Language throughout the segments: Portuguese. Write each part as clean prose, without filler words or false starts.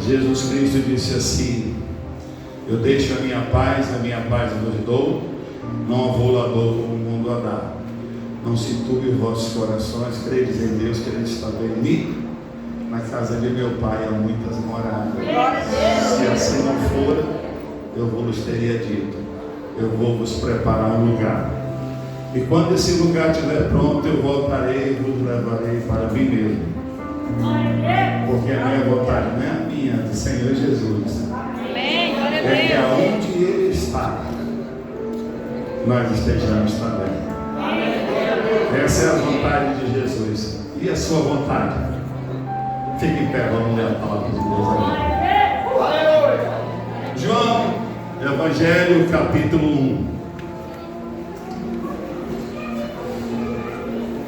Jesus Cristo disse assim: eu deixo a minha paz eu vos dou, não a vou lá dou como o mundo a dá. Não se turbe os vossos corações, credes em Deus, credes também em mim. Na casa de meu pai há muitas moradas. Se assim não for, eu vos teria dito, eu vou vos preparar um lugar. E quando esse lugar estiver pronto, eu voltarei e vos levarei para mim mesmo. Porque a minha vontade não é a minha, é do Senhor Jesus. É que aonde Ele está, nós estejamos também. Essa é a vontade de Jesus. E a sua vontade? Fique em pé, vamos ler a palavra de Deus aqui. João, Evangelho, capítulo 1.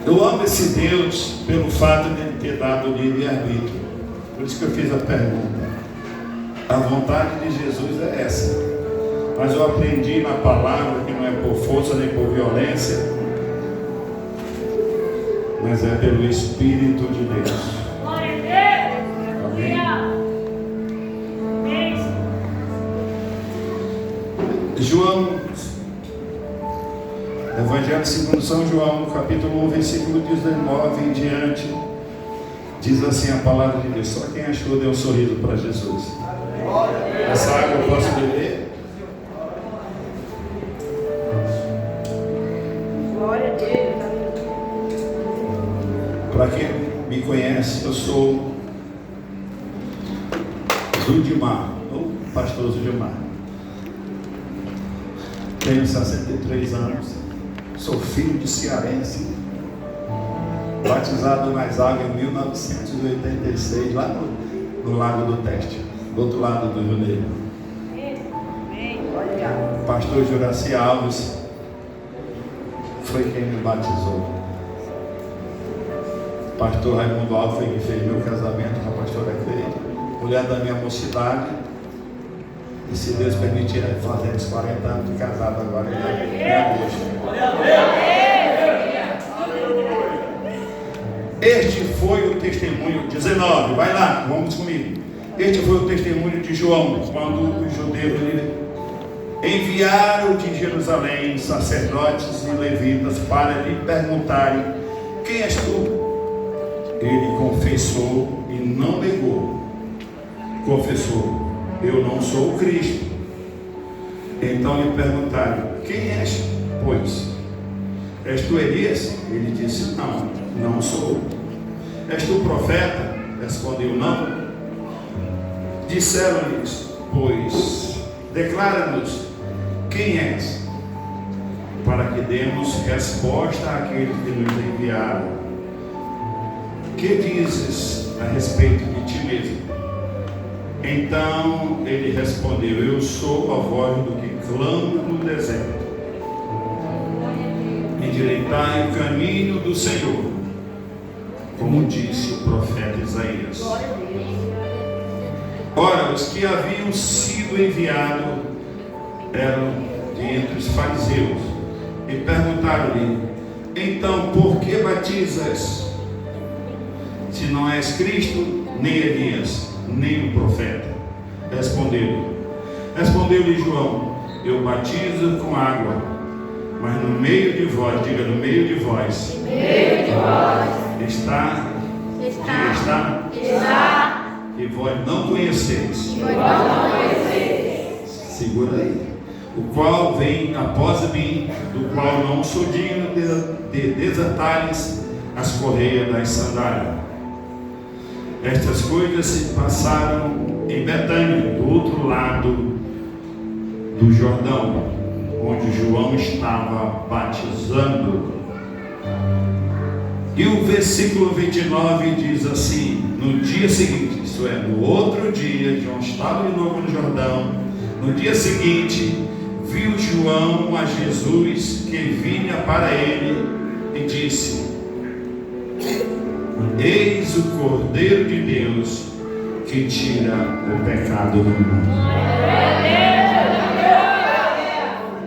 Eu amo esse Deus pelo fato de Ele ter dado livre-arbítrio. Por isso que eu fiz a pergunta. A vontade de Jesus é essa. Mas eu aprendi na palavra que não é por força nem por violência, mas é pelo Espírito de Deus. Amém? João, Evangelho segundo São João, capítulo 1, versículo 19 em diante, diz assim a palavra de Deus. Só quem achou deu um sorriso para Jesus. Essa água eu posso beber? Glória a Deus. Para quem me conhece, eu sou Zudimar, ou pastor Zudimar. Tenho 63 anos, sou filho de cearense, batizado nas águas em 1986, lá no Lago do Teste, do outro lado do Rio Negro. Pastor Juraci Alves foi quem me batizou. Pastor Raimundo Alves foi quem fez meu casamento com a pastora Cleide, mulher da minha mocidade. E se Deus permitir, fazemos 40 anos de casado agora em agosto. Este foi o testemunho, 19, vai lá, vamos comigo. Este foi o testemunho de João, quando os judeus enviaram de Jerusalém sacerdotes e levitas para lhe perguntarem: quem és tu? Ele confessou e não negou. Confessou: eu não sou o Cristo. Então lhe perguntaram: quem és, pois? És tu Elias? Ele disse: não, não sou. És tu profeta? Respondeu: não. Disseram-lhes: pois, declara-nos quem és, para que demos resposta àqueles que nos enviaram. Que dizes a respeito de ti mesmo? Então ele respondeu: eu sou a voz do que clama no deserto, endireitai o caminho do Senhor, como disse o profeta Isaías. Ora, os que haviam sido enviados eram de entre os fariseus e perguntaram-lhe: então por que batizas, se não és Cristo, nem Elias, nem o profeta? Respondeu-lhe João: eu batizo com água, mas no meio de vós, diga, no meio de vós, está, e vós não conheceis. Segura aí. O qual vem após mim, do qual não sou digno de desatar-lhes as correias das sandálias. Estas coisas se passaram em Betânia, do outro lado do Jordão, onde João estava batizando. E o versículo 29 diz assim: no dia seguinte, isto é, no outro dia, João estava de novo no Jordão. No dia seguinte, viu João a Jesus que vinha para ele e disse: eis o Cordeiro de Deus que tira o pecado do mundo.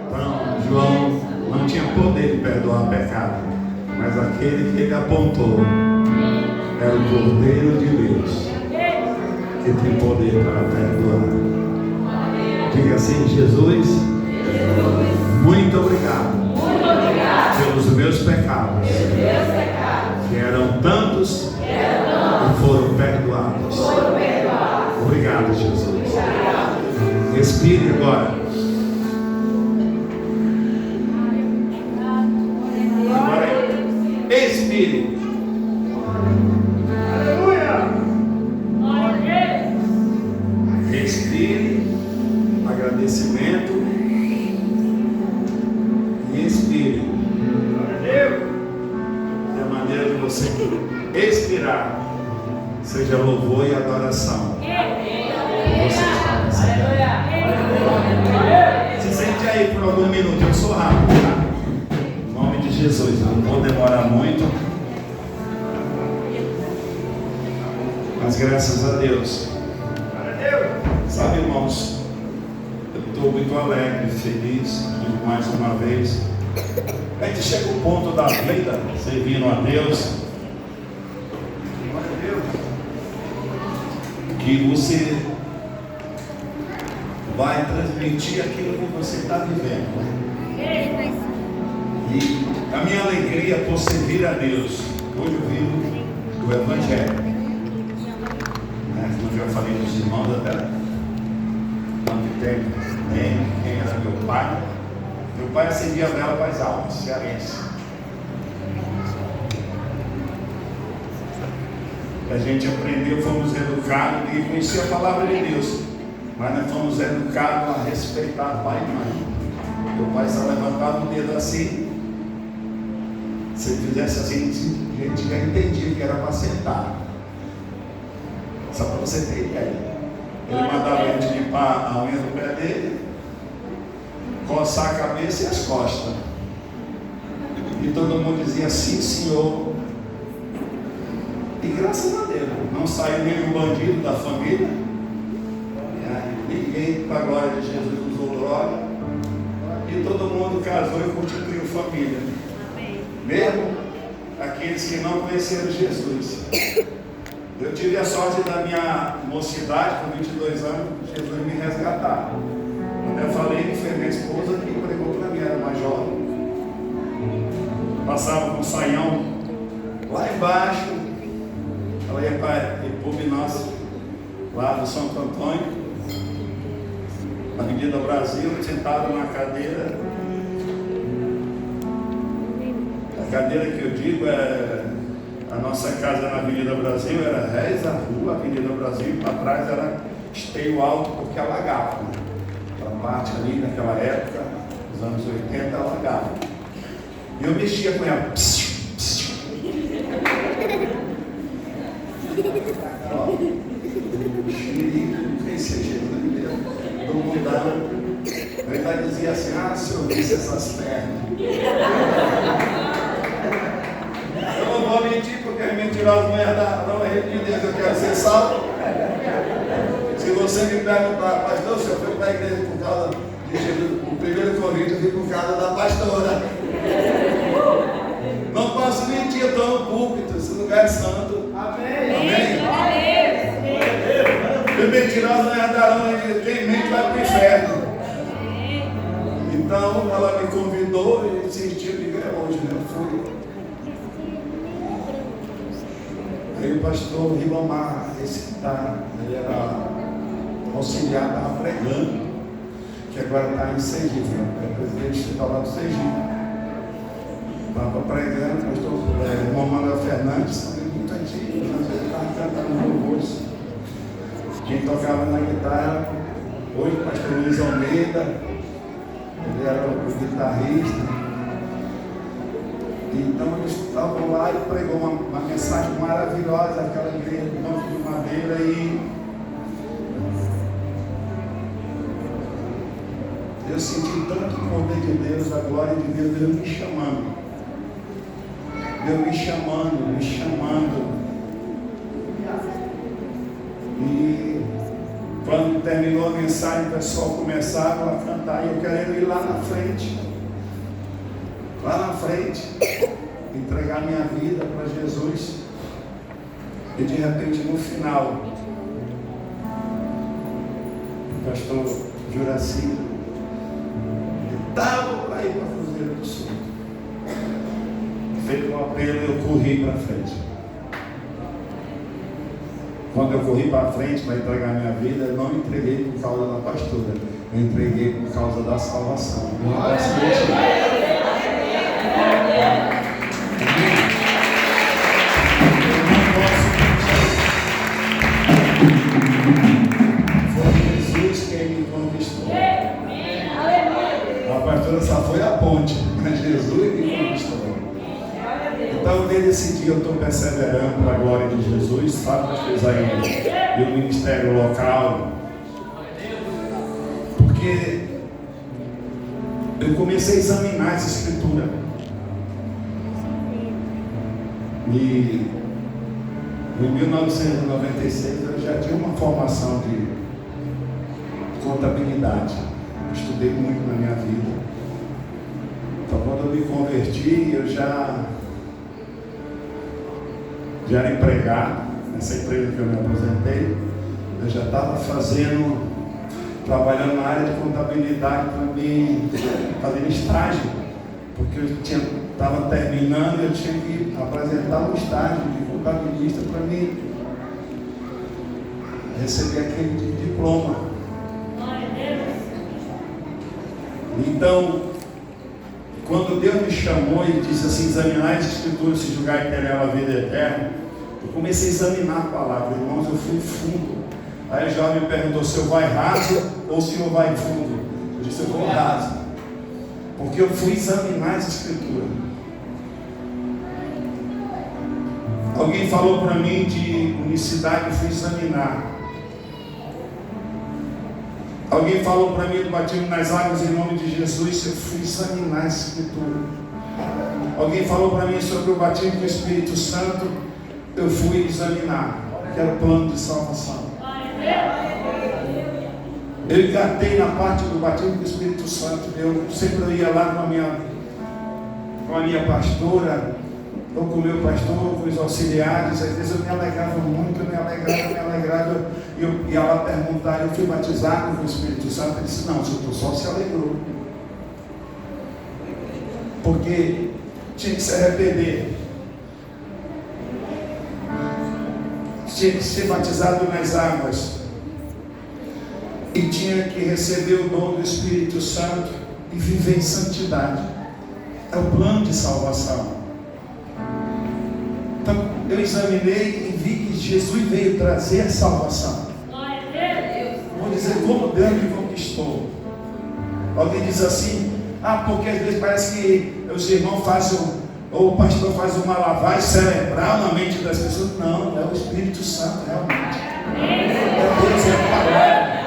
Então, João não tinha poder de perdoar pecado, mas aquele que ele apontou era o Cordeiro de Deus que tem poder para perdoar. Diga assim: Jesus, muito obrigado pelos meus pecados, que eram tantos e foram perdoados. Obrigado, Jesus. Respire agora. Expire. Aleluia. Respire. Agradecimento. E expire. É a maneira de você expirar. Seja louvor e adoração. Você está se sente aí por algum minuto. Eu sou rápido, tá? Em nome de Jesus, não vou demorar muito. Mas graças a Deus. Sabe, irmãos, eu estou muito alegre, feliz, mais uma vez. A gente chega ao ponto da vida, servindo a Deus, que você vai transmitir aquilo que você está vivendo. E a minha alegria por servir a Deus, hoje eu vivo do Evangelho. Como eu já falei dos irmãos até quanto tempo, quem era meu pai. Meu pai acendia a vela para as almas, cearense. A gente aprendeu, fomos educados e conhecia a palavra de Deus, mas nós fomos educados a respeitar pai e mãe. Meu pai só levantava o dedo assim. Se ele fizesse assim, a gente já entendia que era para sentar. Só para você ter ideia. Ele mandava a gente limpar a unha do pé dele, coçar a cabeça e as costas. E todo mundo dizia: sim, senhor. E graças a Deus, não saiu nenhum bandido da família. Ninguém, para a glória de Jesus, usou droga. E todo mundo casou e constituiu família. Mesmo aqueles que não conheceram Jesus. Eu tive a sorte da minha mocidade, com 22 anos, Jesus me resgatar. Eu falei que foi minha esposa que pregou para mim, era mais jovem. Passava com um saião lá embaixo. Ela ia para República Nossa, lá do Santo Antônio, na Avenida Brasil, sentado na cadeira. A cadeira que eu digo é... A nossa casa na Avenida Brasil era reza a rua, Avenida Brasil, para trás era esteio alto, porque alagava. Aquela parte ali, naquela época, nos anos 80, alagava. E eu mexia com ela. Ó, xerife, seja do mundão. Eu ainda dizia assim: ah, se eu visse essas pernas. Eu não vou mentir, porque é mentiroso não é arrependido, eu quero ser salvo. Se você me perguntar: pastor, se eu fui para a igreja por causa de Jesus, o primeiro convite eu fui por causa da pastora. Não posso mentir, eu estou no púlpito, esse lugar é santo. Amém. Amém. E mentiroso não herdarão, quem mente vai para o inferno. Então ela me convidou e insistiu de vir hoje, né? Eu fui. Aí o pastor Ribamar, esse que está, ele era auxiliar, estava pregando, que agora está em Sergipe, é presidente estadual lá do Sergipe. Estava pregando, o pastor irmão Manuel Fernandes, também muito antigo, mas ele estava cantando louvores. Quem tocava na guitarra, hoje o pastor Luiz Almeida, ele era o guitarrista. Então eles estavam lá e pregou uma mensagem maravilhosa, aquela igreja de banco de madeira, e eu senti tanto o poder de Deus, a glória de Deus, Deus me chamando. Deus me chamando. E quando terminou a mensagem, o pessoal começava a cantar, e eu querendo ir lá na frente, entregar minha vida para Jesus. E de repente no final, o pastor Juraci, estava para ir para Cruzeiro do Sul. Feito um apelo, eu corri para frente. Quando eu corri para frente para entregar minha vida, eu não entreguei por causa da pastora, eu entreguei por causa da salvação. Foi Jesus quem me conquistou. A pastora só foi a ponte, mas Jesus me conquistou. Então, desde esse dia, eu estou perseverando para a glória de Jesus, sabe, pastor aí, e o ministério local, porque eu comecei a examinar essa escritura. E em 1996 eu já tinha uma formação de contabilidade. Eu estudei muito na minha vida. Então, quando eu me converti, eu já era empregado nessa empresa que eu me aposentei. Eu já estava trabalhando na área de contabilidade para mim, fazendo estágio, porque eu estava terminando e eu tinha que apresentar um estágio de contabilista para mim receber aquele diploma. Então, quando Deus me chamou e disse assim, examinar as escrituras, se julgar e ter nela a vida eterna, eu comecei a examinar a palavra, irmãos, eu fui fundo. Aí o jovem me perguntou se eu vai raso ou se eu vai fundo. Eu disse, eu vou raso, porque eu fui examinar as escrituras. Alguém falou para mim de unicidade, eu fui examinar. Alguém falou para mim do batismo nas águas em nome de Jesus, eu fui examinar a escritura. Alguém falou para mim sobre o batismo do Espírito Santo, eu fui examinar, que era o plano de salvação. Eu engatei na parte do batismo do Espírito Santo. Eu sempre ia lá com a minha pastora, ou com o meu pastor, ou com os auxiliares. Às vezes eu me alegrava muito, me alegrava. E eu ia lá perguntar, eu fui batizado com o Espírito Santo? Ele disse, não, o senhor só se alegrou. Porque tinha que se arrepender. Tinha que ser batizado nas águas. E tinha que receber o dom do Espírito Santo e viver em santidade. É o plano de salvação. Então eu examinei e vi que Jesus veio trazer a salvação. Vou dizer como Deus me conquistou. Alguém diz assim, porque às vezes parece que os irmãos fazem, ou o pastor faz uma lavagem cerebral na mente das pessoas. Não, é o Espírito Santo realmente. É Deus, é a palavra.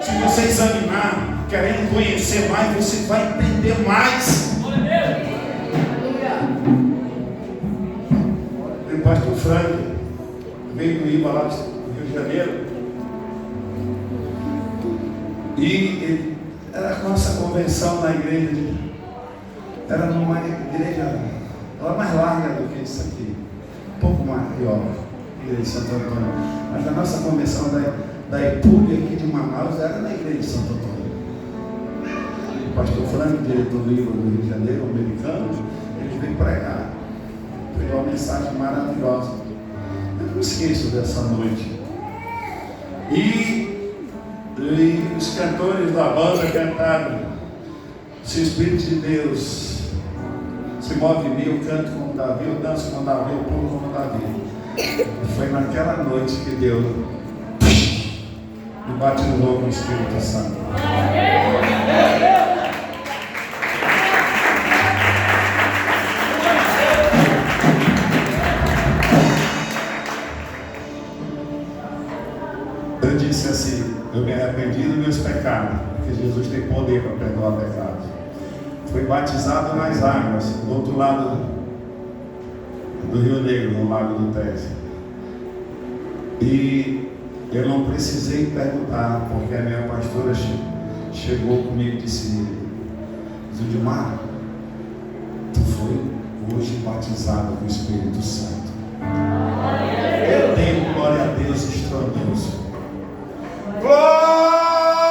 Se você examinar, querendo conhecer mais, você vai entender mais. O pastor Frank veio do IBA lá do Rio de Janeiro. E era a nossa convenção na igreja. Era numa igreja, ela mais larga do que isso aqui. Um pouco maior, igreja de Santo Antônio. Mas a nossa convenção da EPUB aqui de Manaus era na igreja de Santo Antônio. O pastor Frank, diretor do IBA do Rio de Janeiro, americano, ele veio pregar. Foi uma mensagem maravilhosa. Eu não esqueço dessa noite. E os cantores da banda cantaram: se o Espírito de Deus se move em mim, eu canto como Davi, eu danço como Davi, eu pulo como Davi. E foi naquela noite que Deus me batizou com o Espírito Santo. Eu disse assim, eu me arrependi dos meus pecados, porque Jesus tem poder para perdoar pecados. Fui batizado nas águas, do outro lado do Rio Negro, no Lago do Tejo. E eu não precisei perguntar, porque a minha pastora chegou comigo e disse: Zudimar, tu foi hoje batizado com o Espírito Santo. Eu tenho glória a Deus estrondoso. Glória!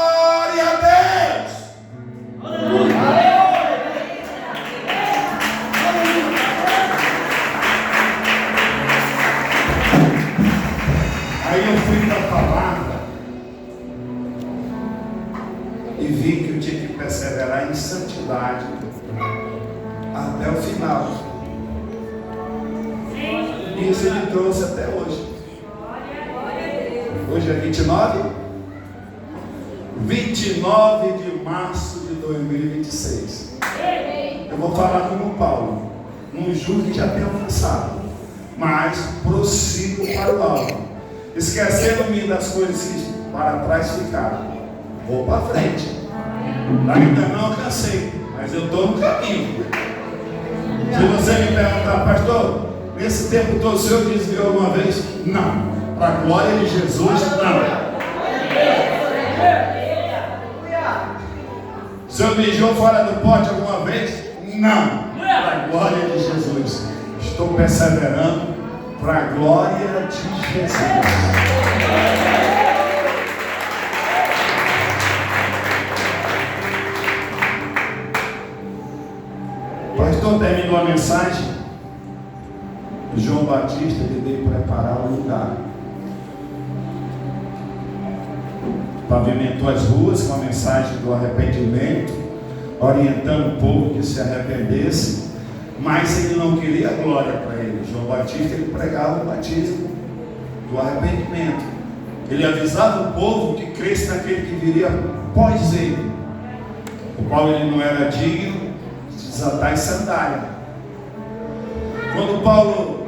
e vi que eu tinha que perseverar em santidade até o final. E isso me trouxe até hoje. Hoje é 29 de março de 2026. Eu vou falar como Paulo. Não julgue que já tenha alcançado, mas prossigo para o alvo, esquecendo-me das coisas que para trás ficaram. Vou para frente. Ainda não alcancei, mas eu estou no caminho. Se você me perguntar, pastor, nesse tempo todo o senhor desviou alguma vez? Não. Para a glória de Jesus, não. O senhor mijou fora do pote alguma vez? Não. Para a glória de Jesus. Estou perseverando para a glória de Jesus. O pastor terminou a mensagem. João Batista, ele veio preparar o lugar. Pavimentou as ruas com a mensagem do arrependimento, orientando o povo que se arrependesse, mas ele não queria glória para ele. João Batista, ele pregava o batismo do arrependimento. Ele avisava o povo que cresce naquele que viria após ele, o qual ele não era digno de desatar as sandálias. Quando Paulo,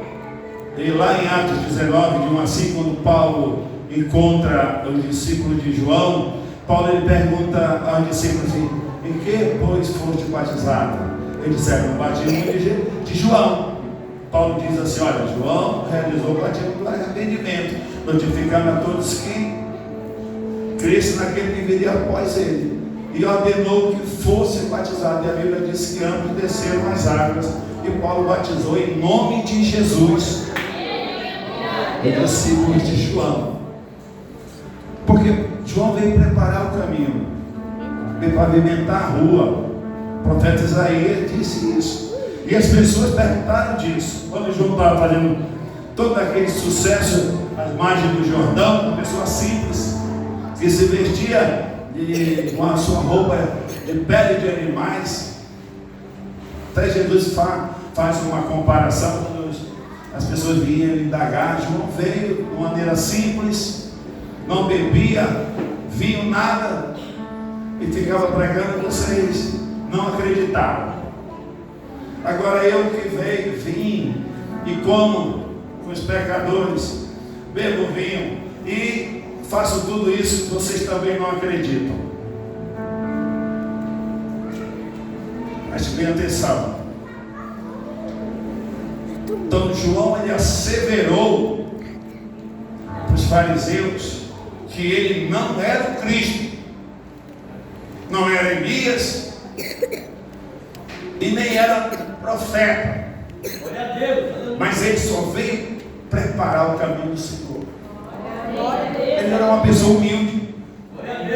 e lá em Atos 19, de 1 a 5, quando Paulo encontra o discípulo de João, Paulo ele pergunta aos discípulos assim: em que, pois, foste batizado? Eles disseram: no batismo de João. Paulo diz assim: olha, João realizou o batismo do arrependimento, notificando a todos que cresce naquele que viria após ele, e ordenou que fosse batizado. E a Bíblia diz que ambos desceram as águas, e Paulo batizou em nome de Jesus os discípulos de João. Porque João veio preparar o caminho, veio pavimentar a rua. O profeta Isaías disse isso. E as pessoas perguntaram disso. Quando João estava fazendo todo aquele sucesso às margens do Jordão, uma pessoa simples, que se vestia com a sua roupa de pele de animais. Até Jesus faz uma comparação. Quando as pessoas vinham indagar, João veio de maneira simples, não bebia vinho, nada, e ficava pregando, vocês não acreditavam. Agora eu que vim e como com os pecadores, bebo vinho e faço tudo isso, vocês também não acreditam. Mas bem atenção. Então João ele asseverou para os fariseus que ele não era o Cristo, não era Elias e nem era profeta, mas ele só veio preparar o caminho do Senhor. Ele era uma pessoa humilde.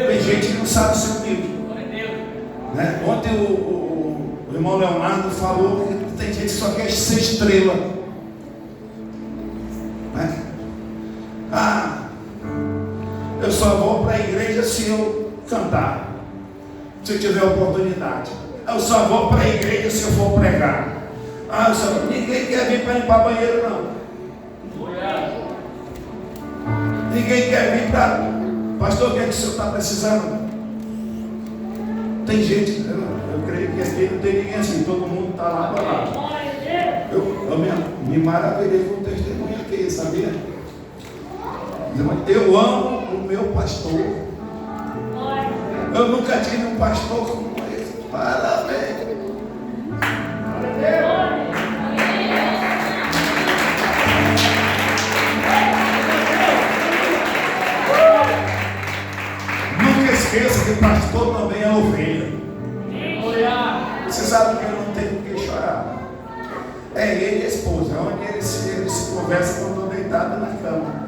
Tem gente que não sabe ser humilde, né? Ontem o irmão Leonardo falou que tem gente que só quer ser estrela, né? Eu só vou para a igreja se eu cantar, se eu tiver oportunidade. Eu só vou para a igreja se eu for pregar. Ninguém quer vir para limpar banheiro, não. Ninguém quer vir para... Pastor, o que é que o senhor está precisando? Tem gente, eu creio que aqui não tem ninguém assim, todo mundo está lá para lá. Eu me maravilhei com o testemunho aqui, sabia? Eu amo o meu pastor. Eu nunca tive um pastor como esse. Parabéns. Nunca esqueça que o pastor também é ovelha. Você sabe que ele não tem por que chorar. É ele e a esposa, onde eles se conversam quando estão deitados na cama.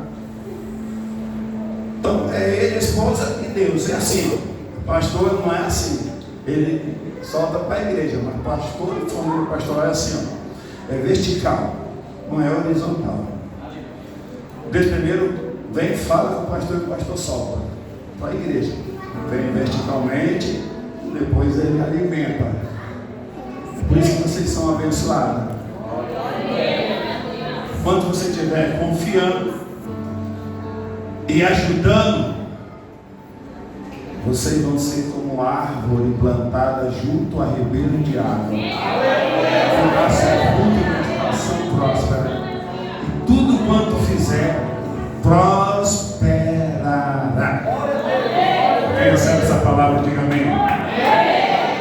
Então é ele, a esposa e Deus. É assim. O pastor não é assim. Ele solta para a igreja, mas pastor e família pastoral é assim, ó. É vertical, não é horizontal. Deus primeiro vem e fala com o pastor e o pastor solta. para a igreja. Vem verticalmente, depois ele alimenta. Por isso que vocês são abençoados. Quando você estiver confiando e ajudando, vocês vão ser como árvore plantada junto a ribeiro de água. Vai dar seu fruto e multiplicação próspera. E tudo quanto fizer, prosperará. Quem recebe essa palavra, diga amém.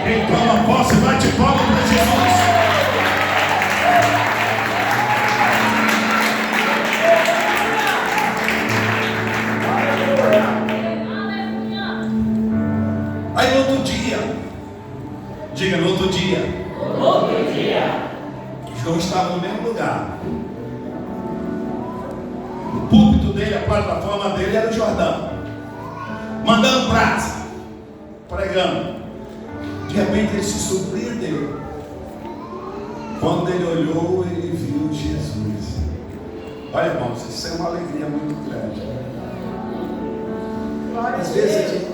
Quem toma posse, bate palma para Jesus. Aí no outro dia, diga no outro dia. João estava no mesmo lugar. O púlpito dele, a plataforma dele era o Jordão, mandando brasa, pregando. De repente ele se surpreendeu. Quando ele olhou, ele viu Jesus. Olha, irmãos, isso é uma alegria muito grande. Às vezes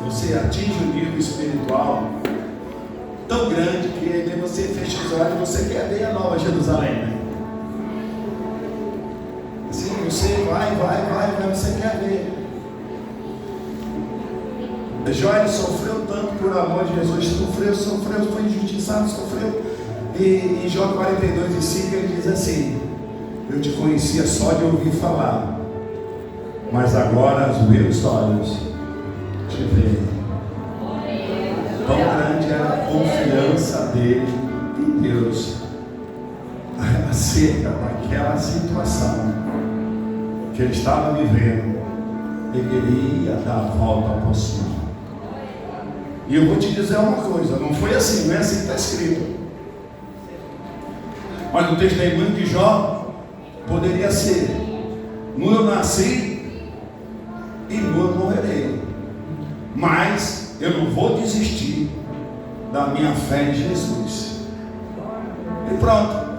você atinge um nível espiritual tão grande que aí você fecha os olhos e você quer ver a Nova Jerusalém, né? Assim, você vai, você quer ver. Jó, ele sofreu tanto por amor de Jesus, sofreu, foi injustiçado, sofreu. E em Jó 42:5 ele diz assim: eu te conhecia só de ouvir falar, mas agora os meus olhos te veem. Tão grande era a confiança dele em Deus acerca daquela situação que ele estava vivendo. Ele ia dar a volta por cima. E eu vou te dizer uma coisa, não foi assim, não é assim que está escrito. Mas no testemunho de Jó, poderia ser: nu eu nasci e nu eu morrerei, mas eu não vou desistir da minha fé em Jesus. E pronto.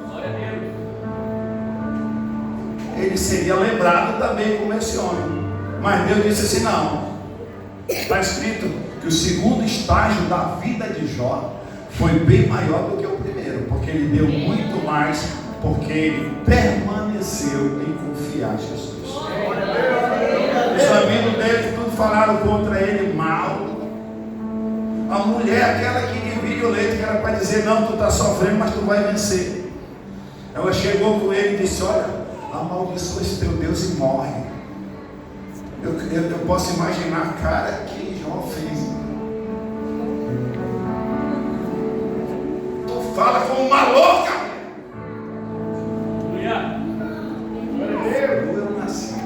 Ele seria lembrado também como esse homem. Mas Deus disse assim: não. Está escrito que o segundo estágio da vida de Jó foi bem maior do que o primeiro, porque ele deu muito mais, porque ele permaneceu em confiar em Jesus. Os amigos dele tudo falaram contra ele mal. A mulher, aquela que divide o leite, que era para dizer: não, tu está sofrendo, mas tu vai vencer. Ela chegou com ele e disse: olha, amaldiçoa esse teu Deus e morre. Eu posso imaginar a cara que Jó fez. Tu fala como uma louca. Eu nasci,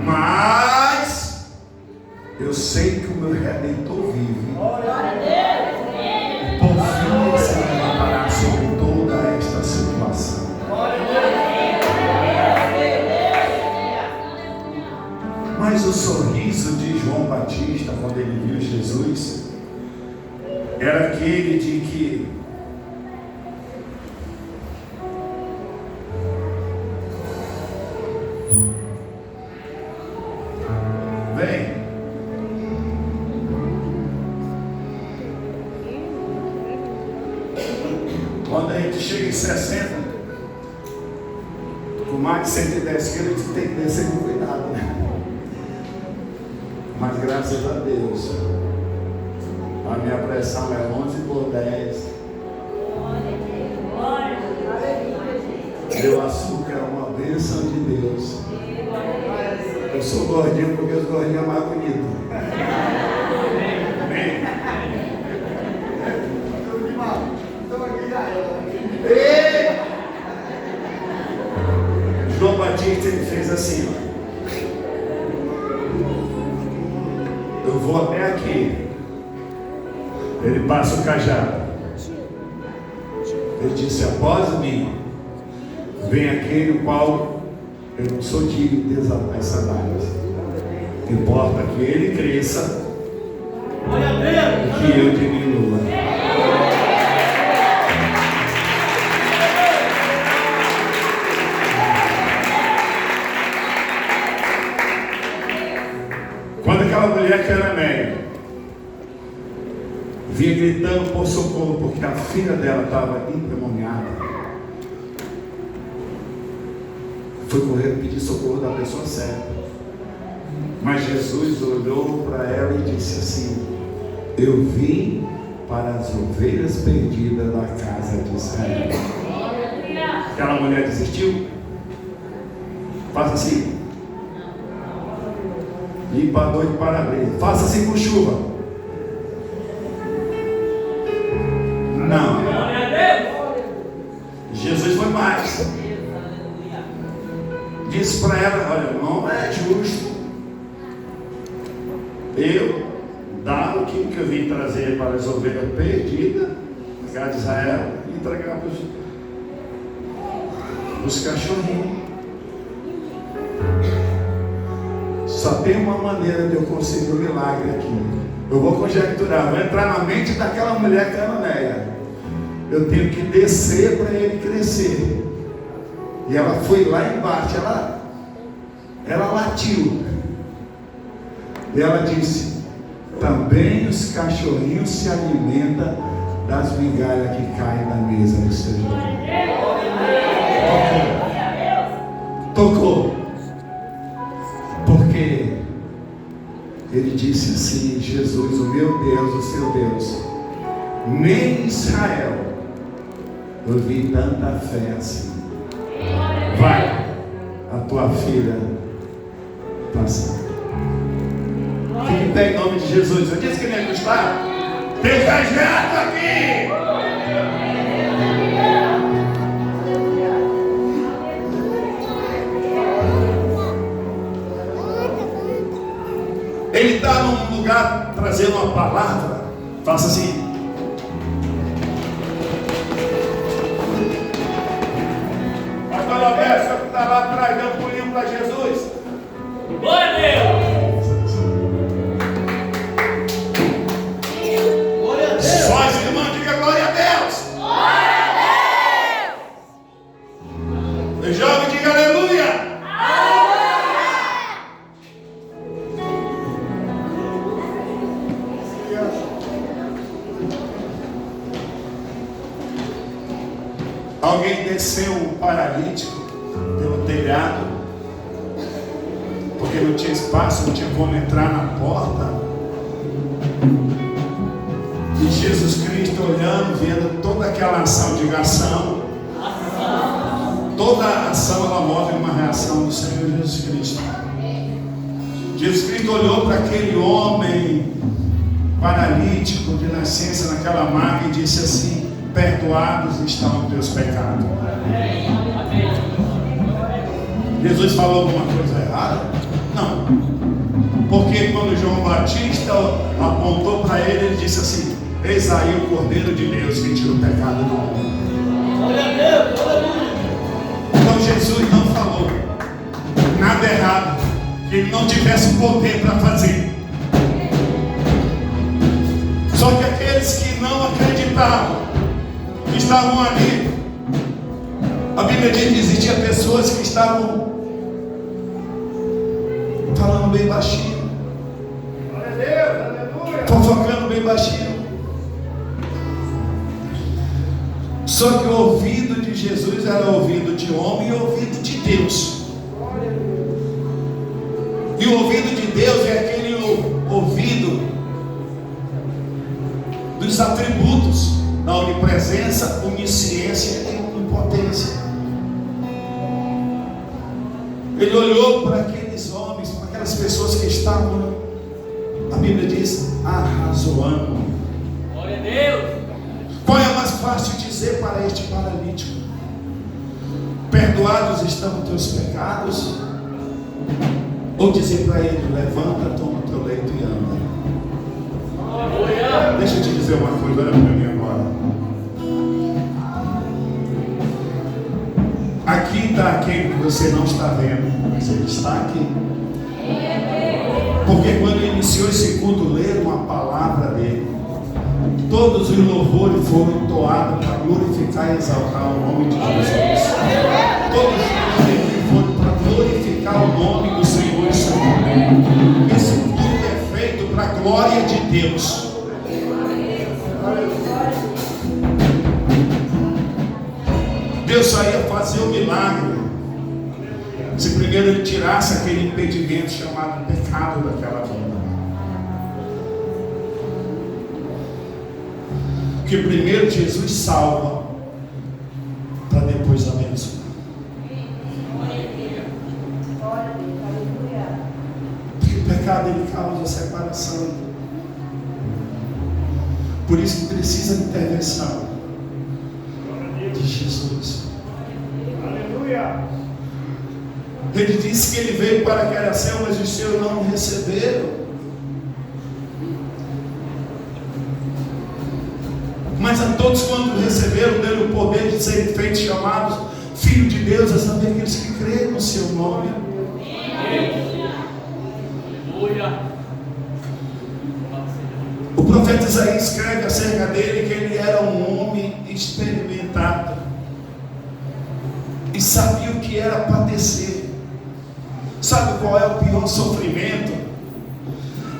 mas eu sei que o meu Redentor vive. E por fim ele se levantará sobre toda esta situação. Mas o sorriso de João Batista, quando ele viu Jesus, era aquele de que vem, quando a gente chega em 60, com mais de 110 quilos, a gente tem que descer com cuidado, né? Mas graças a Deus, a minha pressão é 11/10. Meu açúcar é uma bênção de Deus. Eu sou gordinho porque os gordinhos é mais bonito. Amém? João Batista, ele fez assim, ó. Eu vou até aqui. Ele passa o cajado. Ele disse: após mim vem aquele o qual eu não sou digno de desatar as sandálias. Importa que ele cresça e que eu diminua. Quando aquela mulher cananeia vinha gritando por socorro, porque a filha dela estava endemoniada, foi correr pedir socorro da pessoa certa. Mas Jesus olhou para ela e disse assim: eu vim para as ovelhas perdidas da casa de Israel. Aquela mulher desistiu? Faça assim. Limpa a dor de para-brisa. Faça assim com chuva. Não. Jesus foi mais. Disse para ela: olha, não é justo eu dar o que eu vim trazer para as ovelhas perdidas da casa de Israel e entregar para os cachorrinhos. Só tem uma maneira de eu conseguir um milagre aqui. Eu vou conjecturar, vou entrar na mente daquela mulher cananeia. Eu tenho que descer para ele crescer. E ela foi lá embaixo, ela latiu. E ela disse: também os cachorrinhos se alimentam das migalhas que caem da mesa do Senhor. Tocou. Porque ele disse assim: Jesus, o meu Deus, o seu Deus, nem em Israel eu vi tanta fé assim. Vai, a tua filha passa. Fique em pé em nome de Jesus. Eu disse que nem gostar. Tem projeto aqui. Ele está num lugar trazendo uma palavra. Faça assim. Pastor Alberto, você está lá atrás dando pulinho para Jesus. Glória a Deus. Só as irmãs digam glória a Deus. Glória a Deus. O jovem diga aleluia. Alguém desceu um paralítico pelo telhado, porque não tinha espaço, não tinha como entrar na porta. E Jesus Cristo olhando, vendo toda aquela ação de oração, toda a ação ela move uma reação do Senhor Jesus Cristo. Jesus Cristo olhou para aquele homem paralítico de nascença naquela maca e disse assim: perdoados estão os teus pecados. Jesus falou alguma coisa errada? Não. Porque quando João Batista apontou para ele, ele disse assim: eis aí o Cordeiro de Deus que tira o pecado do mundo. Então Jesus não falou nada errado que ele não tivesse poder para fazer. Só que aqueles que não acreditavam, que estavam ali, a Bíblia diz que existia pessoas que estavam falando bem baixinho, fofocando bem baixinho. Só que o ouvido de Jesus era ouvido de homem e ouvido de Deus. E o ouvido de Deus é aquele ouvido dos atributos da onipresença, onisciência e onipotência. Ele olhou para aqueles homens, para aquelas pessoas que estavam, a Bíblia diz, arrazoando. Glória a Deus. Qual é mais fácil dizer para este paralítico? Perdoados estão os teus pecados? Ou dizer para ele: levanta, toma o teu leito e anda? Deixa eu te dizer uma coisa, olha para mim agora. Aqui está aquele que você não está vendo, mas ele está aqui. Porque quando iniciou esse culto, leram uma palavra dele. Todos os louvores foram entoados para glorificar e exaltar o nome de Jesus. Todos os louvores foram para glorificar o nome do Senhor e Senhor. Esse culto Deus. Deus só ia fazer o milagre se primeiro Ele tirasse aquele impedimento chamado pecado daquela vida. Porque primeiro Jesus salva para depois abençoar. Porque o pecado ele causa separação. Por isso que precisa de intervenção de Jesus. Aleluia. Ele disse que ele veio para que era seu, mas os seus não o receberam. Mas a todos quanto receberam, deram o poder de serem feitos chamados filhos de Deus, a saber aqueles que creem no seu nome. O profeta Isaías escreve acerca dele que ele era um homem experimentado e sabia o que era padecer. Sabe qual é o pior sofrimento?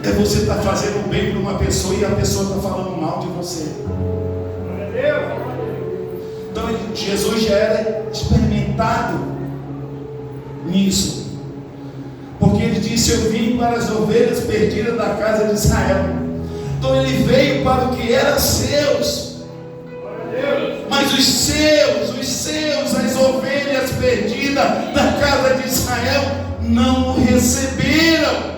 É você estar fazendo bem para uma pessoa e a pessoa está falando mal de você. Então Jesus já era experimentado nisso, porque ele disse: eu vim para as ovelhas perdidas da casa de Israel. Então ele veio para o que era seus, mas os seus, as ovelhas perdidas da casa de Israel não o receberam.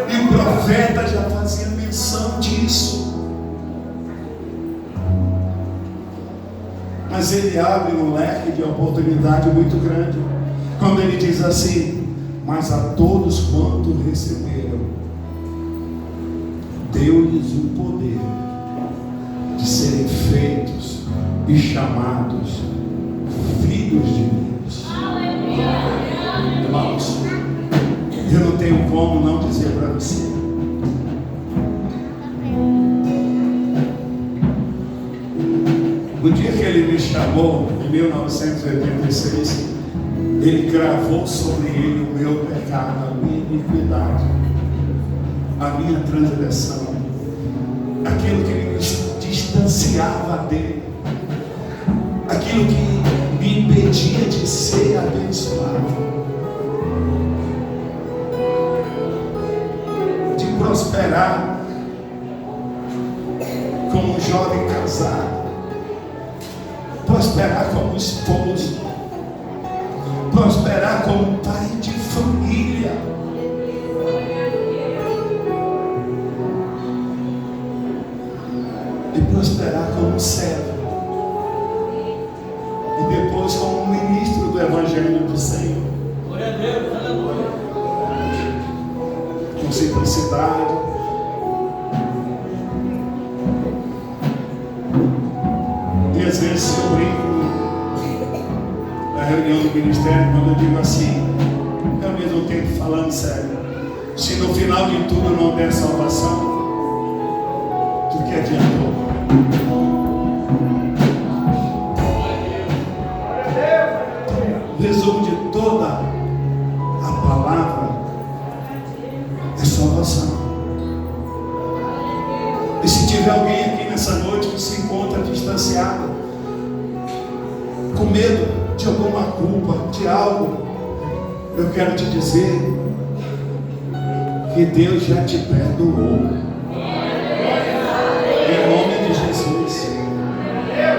E o profeta já fazia menção disso. Mas ele abre um leque de oportunidade muito grande quando ele diz assim: mas a todos quanto receberam, deu-lhes o poder de serem feitos e chamados filhos de Deus. Irmãos, eu não tenho como não dizer para você: no dia que ele me chamou, em 1986, ele gravou sobre ele o meu pecado, a minha iniquidade, a minha transgressão, aquilo que me distanciava dele, aquilo que me impedia de ser abençoado, de prosperar como um jovem casado, prosperar como esposo, prosperar como pai de família. E prosperar como servo. E depois como ministro do Evangelho do Senhor. Glória a Deus, aleluia. Com simplicidade. E às vezes eu brinco na reunião do ministério, quando eu digo assim, ao mesmo tempo falando sério: se no final de tudo não der salvação, do que adiantou? O resumo de toda a palavra é salvação. E se tiver alguém aqui nessa noite que se encontra distanciado, com medo de alguma culpa, de algo, eu quero te dizer que Deus já te perdoou. Em nome de Jesus,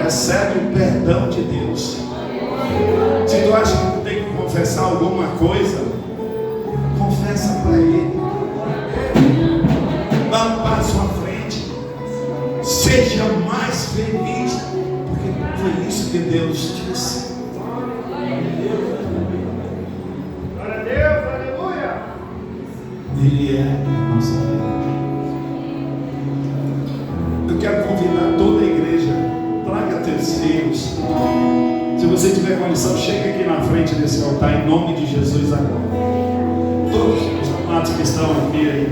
recebe o perdão de Deus. Se tu acha que tu tem que confessar alguma coisa, confessa para Ele. Dá um passo à frente. Seja mais feliz, porque foi isso que Deus disse. Glória a Deus, aleluia. Ele é a nossa vida. Eu quero convidar toda a igreja, traga teus filhos. Se você tiver condição, chegue aqui na frente desse altar em nome de Jesus agora. Todos os amados que estão aqui aí.